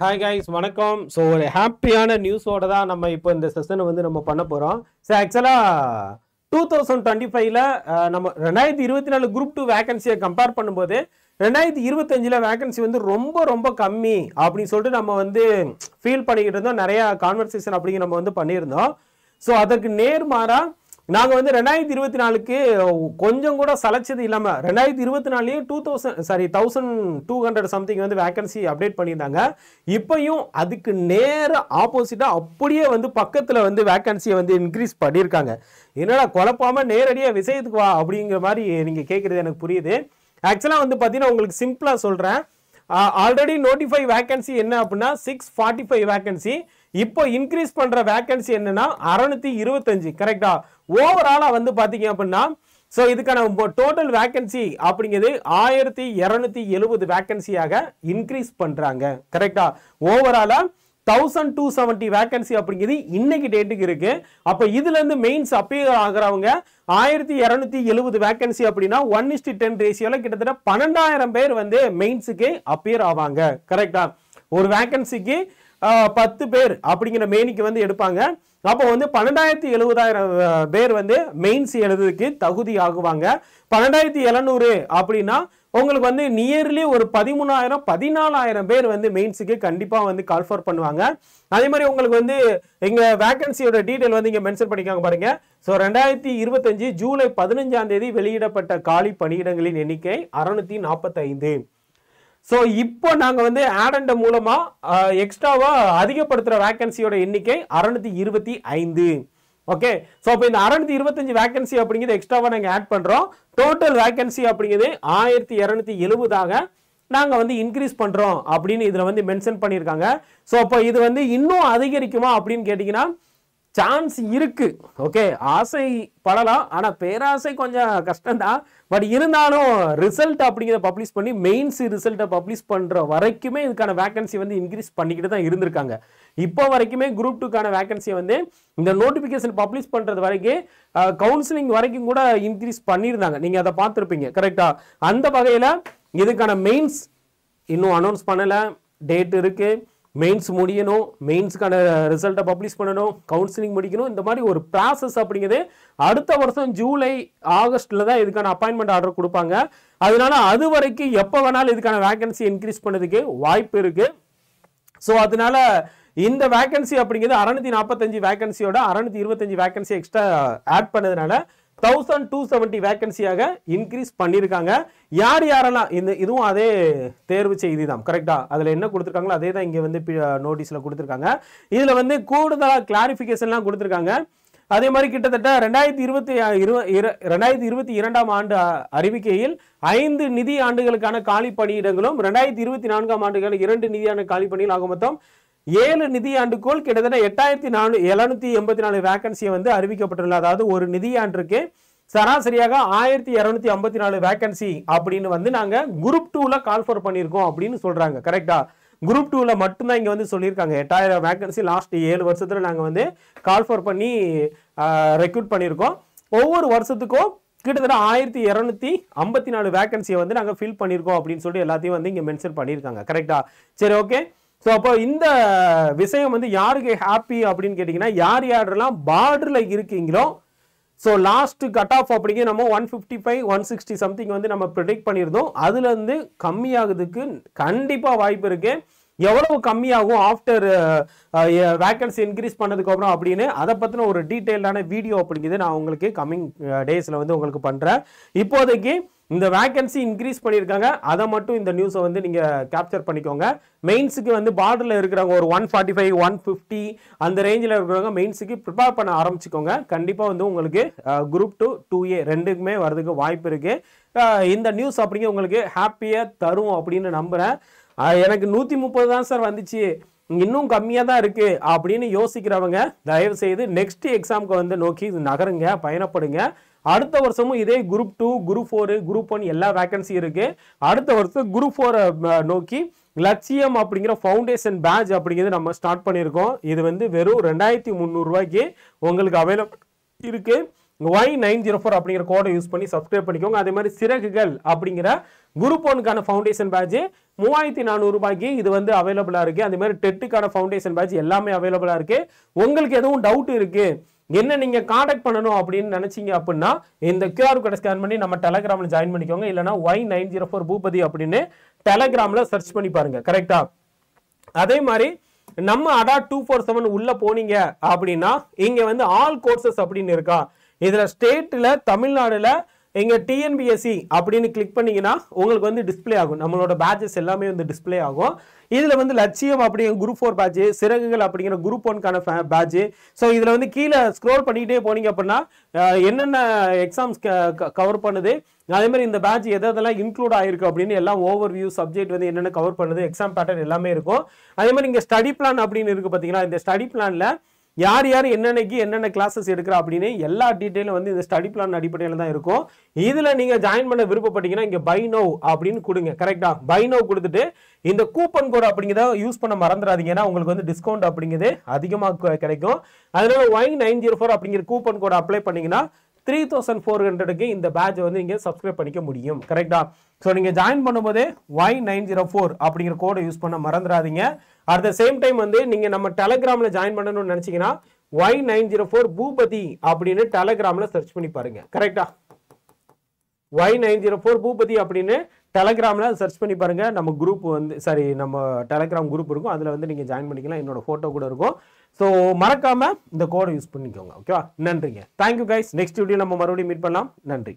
Hi guys வணக்கம். So ஒரு ஹாப்பியான நியூஸோட தான் நம்ம இப்போ இந்த செஷனை வந்து நம்ம பண்ண போகிறோம். ஸோ ஆக்சுவலாக 2025ல் நம்ம 2024 குரூப் 2 வேகன்சியை கம்பேர் பண்ணும்போது 2025ல் வேகன்சி வந்து ரொம்ப ரொம்ப கம்மி அப்படின்னு சொல்லிட்டு நம்ம வந்து ஃபீல் பண்ணிக்கிட்டு இருந்தோம். நிறையா கான்வர்சேஷன் அப்படிங்கிற நம்ம வந்து பண்ணியிருந்தோம். ஸோ அதற்கு நேர்மாறாக நாங்கள் வந்து 2024க்கு கொஞ்சம் கூட சலைச்சது இல்லாமல் 2024லேயே 1200 சம்திங் வந்து வேகன்சி அப்டேட் பண்ணியிருந்தாங்க. இப்போயும் அதுக்கு நேர ஆப்போசிட்டாக அப்படியே வந்து பக்கத்தில் வந்து வேகன்சியை வந்து இன்க்ரீஸ் பண்ணியிருக்காங்க. என்னடா குழப்பாமல் நேரடியாக விஷயத்துக்கு வா அப்படிங்கிற மாதிரி நீங்கள் கேட்குறது எனக்கு புரியுது. ஆக்சுவலாக வந்து பார்த்தீங்கன்னா உங்களுக்கு சிம்பிளாக சொல்கிறேன். ஆல்ரெடி நோட்டிஃபை வேகன்சி என்ன அப்படின்னா 645 வேகன்சி. இப்போ இன்க்ரீஸ் பண்ற வேகன்சி என்னன்னா 625. கரெக்டா? ஓவராலா வந்து பாத்தீங்க அப்படின்னா ஸோ இதுக்கான டோட்டல் வேகன்சி அப்படிங்கிறது 1270 வேகன்சியாக இன்க்ரீஸ் பண்றாங்க. கரெக்டா? ஓவராலா 1270 வேகன்சி அப்படிங்கிறது இன்னைக்கு டேட்டுக்கு இருக்கு. அப்ப இதுல இருந்து மெயின்ஸ் அப்பியர் ஆகிறவங்க 1270 வேகன்சி அப்படின்னா 1:10 ரேஷியோல கிட்டத்தட்ட 12,000 பேர் வந்து மெயின்ஸுக்கு அப்பியர் ஆவாங்க. கரெக்டா? ஒரு வேகன்சிக்கு 10 பேர் அப்படிங்கிற மெயினுக்கு வந்து எடுப்பாங்க. அப்போ வந்து 12,70 பேர் வந்து மெயின்ஸ் எழுதுறதுக்கு தகுதி ஆகுவாங்க. 12,700 அப்படின்னா உங்களுக்கு வந்து நியர்லி ஒரு 13,000 14,000 பேர் வந்து மெயின்ஸுக்கு கண்டிப்பா வந்து கால்ஃபர் பண்ணுவாங்க. அதே மாதிரி உங்களுக்கு வந்து எங்க வேகன்சியோட டீடைல் வந்து இங்க மென்ஷன் பண்ணிக்காங்க பாருங்க. ஸோ 2025 ஜூலை 15ஆம் தேதி வெளியிடப்பட்ட காலி பணியிடங்களின் எண்ணிக்கை 645. ஸோ இப்போ நாங்கள் வந்து ஆடண்ட மூலமா எக்ஸ்ட்ராவா அதிகப்படுத்துகிற வேகன்சியோட எண்ணிக்கை 625. ஓகே, ஸோ இப்போ இந்த 625 வேகன்சி அப்படிங்கிறது எக்ஸ்ட்ராவா நாங்கள் ஆட் பண்ணுறோம். டோட்டல் வேகன்சி அப்படிங்கிறது 1270 நாங்கள் வந்து இன்க்ரீஸ் பண்ணுறோம் அப்படின்னு இதில் வந்து மென்ஷன் பண்ணியிருக்காங்க. ஸோ அப்போ இது வந்து இன்னும் அதிகரிக்குமா அப்படின்னு கேட்டிங்கன்னா சான்ஸ் இருக்கு. ஓகே, ஆசை படலாம், ஆனால் பேராசை கொஞ்சம் கஷ்டம்தான். பட் இருந்தாலும் ரிசல்ட் அப்படிங்கிறத பப்ளிஷ் பண்ணி மெயின்ஸ் ரிசல்ட்டை பப்ளிஷ் பண்ணுற வரைக்குமே இதுக்கான வேகன்சி வந்து இன்க்ரீஸ் பண்ணிக்கிட்டு தான் இருந்திருக்காங்க. இப்போ வரைக்குமே குரூப் 2க்கான வேகன்சியை வந்து இந்த நோட்டிஃபிகேஷன் பப்ளிஷ் பண்ணுறது வரைக்கும் கவுன்சிலிங் வரைக்கும் கூட இன்க்ரீஸ் பண்ணியிருந்தாங்க. நீங்கள் அதை பார்த்துருப்பீங்க. கரெக்டா? அந்த வகையில் இதுக்கான மெயின்ஸ் இன்னும் அனௌன்ஸ் பண்ணலை. டேட் இருக்குது, மெயின்ஸ் முடியணும், மெயின்ஸுக்கான ரிசல்ட்டை பப்ளிஷ் பண்ணணும், கவுன்சிலிங் முடிக்கணும். இந்த மாதிரி ஒரு ப்ராசஸ் அப்படிங்கிறது அடுத்த வருஷம் ஜூலை ஆகஸ்ட்ல தான் இதுக்கான அப்பாயின்மெண்ட் ஆர்டர் கொடுப்பாங்க. அதனால அது வரைக்கும் எப்போ வேணாலும் இதுக்கான வேகன்சி இன்க்ரீஸ் பண்ணதுக்கு வாய்ப்பு இருக்கு. ஸோ அதனால இந்த வேகன்சி அப்படிங்கிறது 645 வேகன்சியோட 625 வேகன்சி எக்ஸ்ட்ரா ஆட் பண்ணதுனால 1270 வேகன்சியாக இன்க்ரீஸ் பண்ணியிருக்காங்க. யார் யாரெல்லாம் இதுவும் அதே தேர்வு செய்தி தான். கரெக்டா? அதில் என்ன கொடுத்துருக்காங்களோ அதே தான் இங்கே வந்து நோட்டீஸில் கொடுத்துருக்காங்க. இதில் வந்து கூடுதலாக கிளாரிஃபிகேஷன்லாம் கொடுத்துருக்காங்க. அதே மாதிரி கிட்டத்தட்ட 2022ஆம் ஆண்டு அறிவிக்கையில் 5 நிதி ஆண்டுகளுக்கான காலி பணியிடங்களும் 2024ஆம் ஆண்டுகள் 2 நிதியாண்டு காலி பணியில் ஆக மொத்தம் 7 நிதியாண்டுக்குள் கிட்டத்தட்ட 8,784 வேகன்சியை வந்து அறிவிக்கப்பட்டுள்ளது. அதாவது ஒரு நிதியாண்டிற்கு சராசரியாக 1,254 வேகன்சி அப்படின்னு வந்து நாங்க குரூப் 2ல கால்ஃபர் பண்ணியிருக்கோம் அப்படின்னு சொல்றாங்க. கரெக்டா? குரூப் 2ல மட்டும்தான் இங்க வந்து சொல்லியிருக்காங்க 8,000 வேகன்சி லாஸ்ட் 7 வருஷத்துல நாங்க வந்து கால்ஃபர் பண்ணி ரெக்ரூட் பண்ணியிருக்கோம். ஒவ்வொரு வருஷத்துக்கும் கிட்டத்தட்ட 1,254 வேகன்சியை வந்து நாங்க ஃபில் பண்ணியிருக்கோம் அப்படின்னு சொல்லிட்டு எல்லாத்தையும் வந்து இங்க மென்ஷன் பண்ணியிருக்காங்க. கரெக்டா? சரி, ஓகே. ஸோ அப்போ இந்த விஷயம் வந்து யாருக்கு ஹாப்பி அப்படின்னு கேட்டிங்கன்னா யாரெல்லாம் பார்டரில் இருக்கீங்களோ. ஸோ லாஸ்ட் கட் ஆஃப் அப்படிங்கிற நம்ம 155 160 சம்திங் வந்து நம்ம ப்ரிடிக்ட் பண்ணியிருந்தோம். அதுலேருந்து கம்மியாகிறதுக்கு கண்டிப்பாக வாய்ப்பு இருக்கு. எவ்வளவு கம்மியாகும் ஆஃப்டர் வேகன்சி இன்க்ரீஸ் பண்ணதுக்கு அப்புறம் அப்படின்னு அதை பற்றின ஒரு டீட்டெயில்டான வீடியோ அப்படிங்கிறது நான் உங்களுக்கு கம்மிங் டேஸில் வந்து உங்களுக்கு பண்ணுறேன். இப்போதைக்கு இந்த வேகன்சி இன்க்ரீஸ் பண்ணியிருக்காங்க, அதை மட்டும் இந்த நியூஸை வந்து நீங்கள் கேப்சர் பண்ணிக்கோங்க. மெயின்ஸுக்கு வந்து பார்டரில் இருக்கிறவங்க ஒரு 145 150 அந்த ரேஞ்சில் இருக்கிறவங்க மெயின்ஸுக்கு ப்ரிப்பேர் பண்ண ஆரம்பிச்சுக்கோங்க. கண்டிப்பாக வந்து உங்களுக்கு குரூப் 2 2A ரெண்டுக்குமே வரதுக்கு வாய்ப்பு இருக்குது. இந்த நியூஸ் அப்படிங்க உங்களுக்கு ஹாப்பியாக தரும் அப்படின்னு நம்புகிறேன். எனக்கு 130 தான் சார் வந்துச்சு, இன்னும் கம்மியாக தான் இருக்கு அப்படின்னு யோசிக்கிறவங்க தயவு செய்து நெக்ஸ்ட் எக்ஸாமுக்கு வந்து நோக்கி நகருங்க, பயணப்படுங்க. அடுத்த வருஷமும் இதே குரூப் 2 குரூப் 4 குரூப் 1 எல்லா வேகன்சி இருக்கு. அடுத்த வருஷம் குரூப் 4 நோக்கி லட்சியம் அப்படிங்கிற ஃபவுண்டேஷன் பேட்ச் அப்படிங்கிறது நம்ம ஸ்டார்ட் பண்ணியிருக்கோம். இது வந்து வெறும் 2,300 ரூபாய்க்கு உங்களுக்கு அவைலபிள் இருக்கு. Y904 அப்படிங்கிற கோடை யூஸ் பண்ணி சப்ஸ்கிரைப் பண்ணிக்கோங்க. அதே மாதிரி சிறகுகள் அப்படிங்கிற குரூப் 1க்கான ஃபவுண்டேஷன் பேட்ச் 3400 ரூபாய்க்கு இது வந்து அவைலபிளா இருக்கு. அதே மாதிரி டெட்டுக்கான ஃபவுண்டேஷன் பேட்ச் எல்லாமே அவைலபிளா இருக்கு. உங்களுக்கு எதுவும் டவுட் இருக்கு, என்ன நீங்க காண்டாக்ட் பண்ணணும் அப்படின்னு நினைச்சீங்க அப்படின்னா இந்த QR கோடை ஸ்கேன் பண்ணி நம்ம டெலகிராம்ல ஜாயின் பண்ணிக்கோங்க. இல்லைன்னா Y904 பூபதி அப்படின்னு டெலகிராம்ல சர்ச் பண்ணி பாருங்க. கரெக்டா? அதே மாதிரி நம்ம அடா 247 உள்ள போனீங்க அப்படின்னா இங்க வந்து ஆல் கோர்சஸ் அப்படின்னு இருக்கா. இதுல ஸ்டேட்ல தமிழ்நாடுல இங்க TNPSC அப்படின்னு கிளிக் பண்ணீங்கன்னா உங்களுக்கு வந்து டிஸ்பிளே ஆகும். நம்மளோட பேட்சஸ் எல்லாமே வந்து டிஸ்பிளே ஆகும். இதுல வந்து லட்சியம் அப்படிங்கிற குரூப் 4 பேட்ச், சிறகுகள் அப்படிங்கிற குரூப் 1க்கான பேட்ச். ஸோ இதுல வந்து கீழே ஸ்க்ரோல் பண்ணிக்கிட்டே போனீங்க அப்படின்னா என்னென்ன எக்ஸாம்ஸ் கவர் பண்ணுது, அதே மாதிரி இந்த பேட்ச் எதெல்லாம் இன்க்ளூட் ஆயிருக்கு அப்படின்னு எல்லாம் ஓவர் வியூ சப்ஜெக்ட் வந்து என்னென்ன கவர் பண்ணுது, எக்ஸாம் பேட்டர்ன் எல்லாமே இருக்கும். அதே மாதிரி இங்க ஸ்டடி பிளான் அப்படின்னு இருக்கு பாத்தீங்கன்னா, இந்த ஸ்டடி பிளான்ல யார் யார் என்னென்னைக்கு என்னென்ன கிளாஸஸ் எடுக்கிறா அப்படின்னு எல்லா டீட்டெயிலும் வந்து இந்த ஸ்டடி பிளான் அடிப்படையில் தான் இருக்கும். இதுல நீங்க ஜாயின் பண்ண விருப்பப்பட்டீங்கன்னா இங்க பை நவ் அப்படின்னு கொடுங்க. கரெக்டா? பை நவ் கொடுத்துட்டு இந்த கூப்பன் கோட் அப்படிங்கிறத யூஸ் பண்ண மறந்துடாதீங்கன்னா உங்களுக்கு வந்து டிஸ்கவுண்ட் அப்படிங்கிறது அதிகமாக கிடைக்கும். அதனால Y904 அப்படிங்கிற கூப்பன் கோட் அப்ளை பண்ணீங்கன்னா 3400க்கு இந்த பேட்ச் வந்து நீங்க சப்ஸ்கிரைப் பண்ணிக்க முடியும். கரெக்டா? ஸோ நீங்க ஜாயின் பண்ணும்போதே Y904 அப்படிங்கிற கோடை யூஸ் பண்ண மறந்துடாதீங்க. அட் த சேம் டைம் வந்து நீங்க நம்ம டெலகிராம்ல ஜாயின் பண்ணணும்னு நினைச்சீங்கன்னா Y904 பூபதி அப்படின்னு டெலகிராம்ல சர்ச் பண்ணி பாருங்க. கரெக்டா? Y904 பூபதி அப்படின்னு டெலகிராம்ல சர்ச் பண்ணி பாருங்க. நம்ம குரூப் வந்து நம்ம டெலகிராம் குரூப் இருக்கும், அதுல வந்து நீங்க ஜாயின் பண்ணிக்கலாம். என்னோட போட்டோ கூட இருக்கும். ஸோ மறக்காம இந்த கோடை யூஸ் பண்ணிக்கோங்க. ஓகேவா? நன்றிங்க. Thank you guys. நெக்ஸ்ட் வீடியோ நம்ம மறுபடியும் மீட் பண்ணலாம். நன்றி.